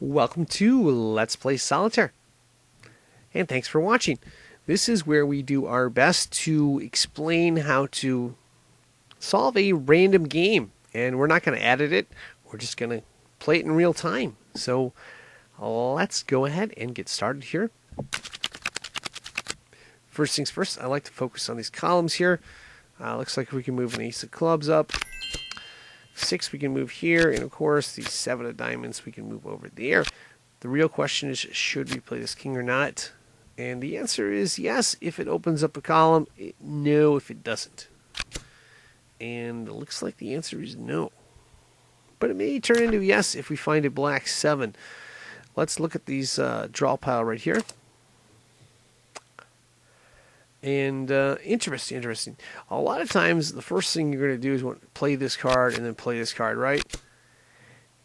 Welcome to Let's Play Solitaire, and thanks for watching. This is where we do our best to explain how to solve a random game, and we're not going to edit it, we're just going to play it in real time. So let's go ahead and get started here. First things first, I like to focus on these columns here. Looks like we can move an ace of clubs up. 6 we can move here, and of course the 7 of diamonds we can move over there. The real question is, should we play this king or not? And the answer is yes if it opens up a column, no if it doesn't. And it looks like the answer is no. But it may turn into yes if we find a black 7. Let's look at these draw pile right here. And interesting. A lot of times, the first thing you're going to do is want to play this card and then play this card, right?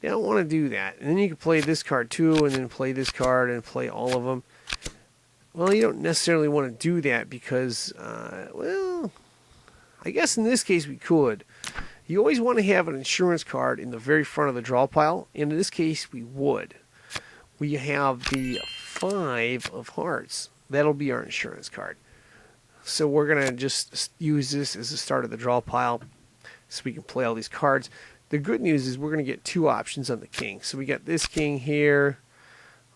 You don't want to do that. And then you can play this card too, and then play this card and play all of them. Well, you don't necessarily want to do that because, well, I guess in this case we could. You always want to have an insurance card in the very front of the draw pile. And in this case, we would. We have the 5 of hearts. That'll be our insurance card. So we're going to just use this as the start of the draw pile so we can play all these cards. The good news is we're going to get 2 options on the king. So we got this king here.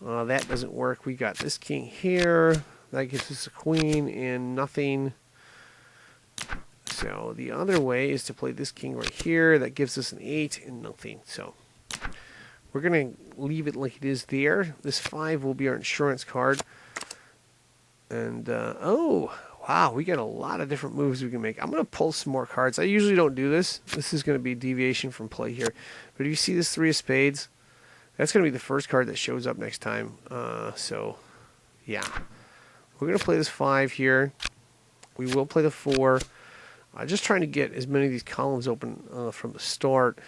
That doesn't work. We got this king here. That gives us a queen and nothing. So the other way is to play this king right here. That gives us an 8 and nothing. So we're going to leave it like it is there. This 5 will be our insurance card. And, oh, wow, we got a lot of different moves we can make. I'm going to pull some more cards. I usually don't do this. This is going to be a deviation from play here. But if you see this 3 of spades, that's going to be the first card that shows up next time. So, yeah. We're going to play this 5 here. We will play the 4. Just trying to get as many of these columns open from the start.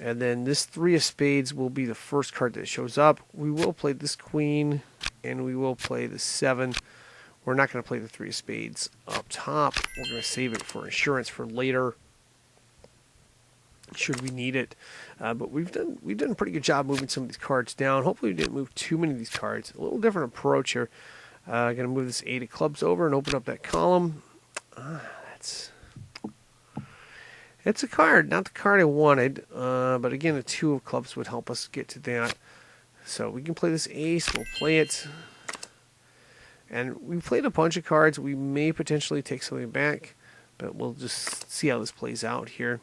And then this 3 of spades will be the first card that shows up. We will play this queen, and we will play the 7. We're not going to play the 3 of spades up top. We're going to save it for insurance for later, should we need it. But we've done a pretty good job moving some of these cards down. Hopefully we didn't move too many of these cards. A little different approach here. Going to move this 8 of clubs over and open up that column. It's a card, not the card I wanted. But again, the 2 of clubs would help us get to that. So we can play this ace. We'll play it. And we played a bunch of cards. We may potentially take something back, but we'll just see how this plays out here.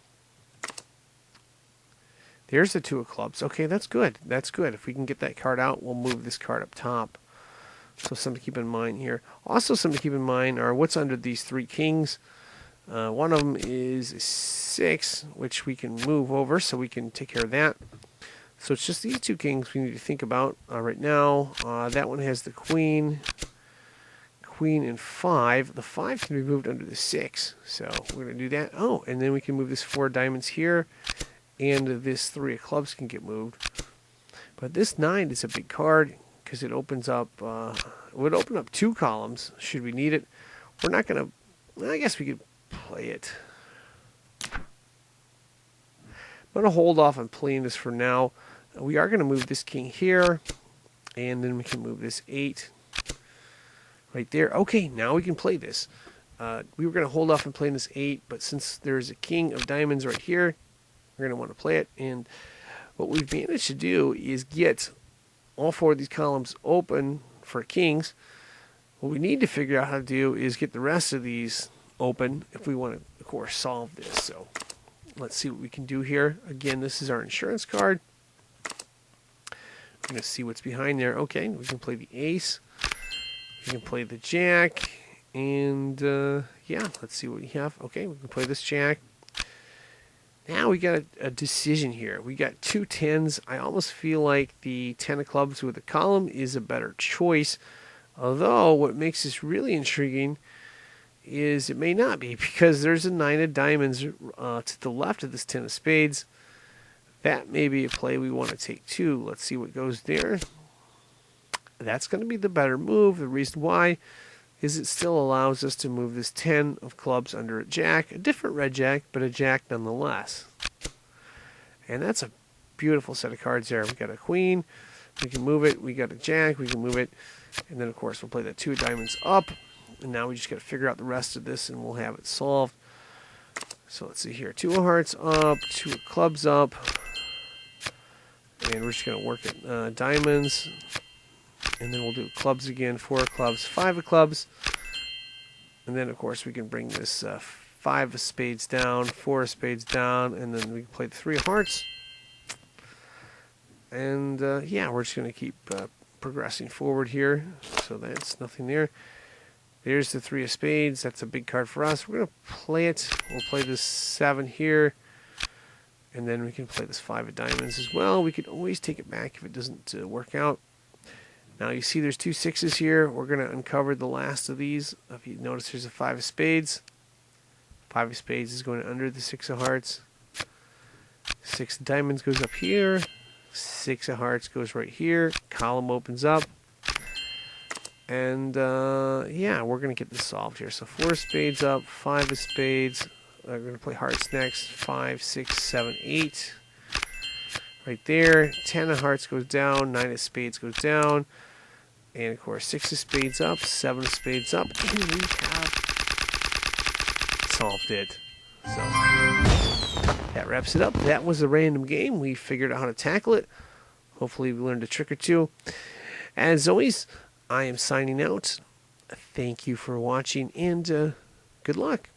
There's the 2 of clubs. Okay, that's good. That's good. If we can get that card out, we'll move this card up top. So something to keep in mind here. Also something to keep in mind are what's under these 3 kings. One of them is a 6, which we can move over, so we can take care of that. So it's just these 2 kings we need to think about right now. That one has the queen and 5. The 5 can be moved under the 6, so we're going to do that. Oh, and then we can move this 4 diamonds here, and this 3 of clubs can get moved. But this 9 is a big card because it opens up, would open up 2 columns should we need it. We're not going to, I guess we could play it. I'm going to hold off on playing this for now. We are going to move this king here, and then we can move this 8 right there. Okay, now we can play this. We were going to hold off on playing this 8, but since there's a king of diamonds right here, we're going to want to play it. And what we've managed to do is get all 4 of these columns open for kings. What we need to figure out how to do is get the rest of these open if we want to, of course, solve this. So let's see what we can do here. Again, this is our insurance card. We're going to see what's behind there. Okay, we can play the ace. We can play the jack, and yeah, let's see what we have. Okay, we can play this jack. Now we got a decision here. We got 2 10s. I almost feel like the 10 of clubs with a column is a better choice. Although what makes this really intriguing is it may not be, because there's a 9 of diamonds to the left of this 10 of spades. That may be a play we want to take too. Let's see what goes there. That's going to be the better move. The reason why is it still allows us to move this 10 of clubs under a jack, a different red jack, but a jack nonetheless. And that's a beautiful set of cards there. We got a queen, We can move it. We got a jack. We can move it. And then, of course, we'll play the 2 of diamonds up. And now we just got to figure out the rest of this, and we'll have it solved. So let's see here. 2 of hearts up. 2 of clubs up. And we're just going to work at diamonds. And then we'll do clubs again. 4 of clubs. 5 of clubs. And then, of course, we can bring this 5 of spades down. 4 of spades down. And then we can play the 3 of hearts. And, yeah, we're just going to keep progressing forward here. So that's nothing there. There's the 3 of spades. That's a big card for us. We're going to play it. We'll play this 7 here. And then we can play this 5 of diamonds as well. We can always take it back if it doesn't work out. Now you see there's 2 6s here. We're going to uncover the last of these. If you notice there's a 5 of spades. 5 of spades is going under the 6 of hearts. 6 of diamonds goes up here. 6 of hearts goes right here. Column opens up. And, yeah, we're going to get this solved here. So 4 of spades up, 5 of spades. We're going to play hearts next. 5, 6, 7, 8. Right there. 10 of hearts goes down. 9 of spades goes down. And, of course, 6 of spades up. 7 of spades up. And we have solved it. So that wraps it up. That was a random game. We figured out how to tackle it. Hopefully we learned a trick or two. As always, I am signing out. Thank you for watching, and good luck.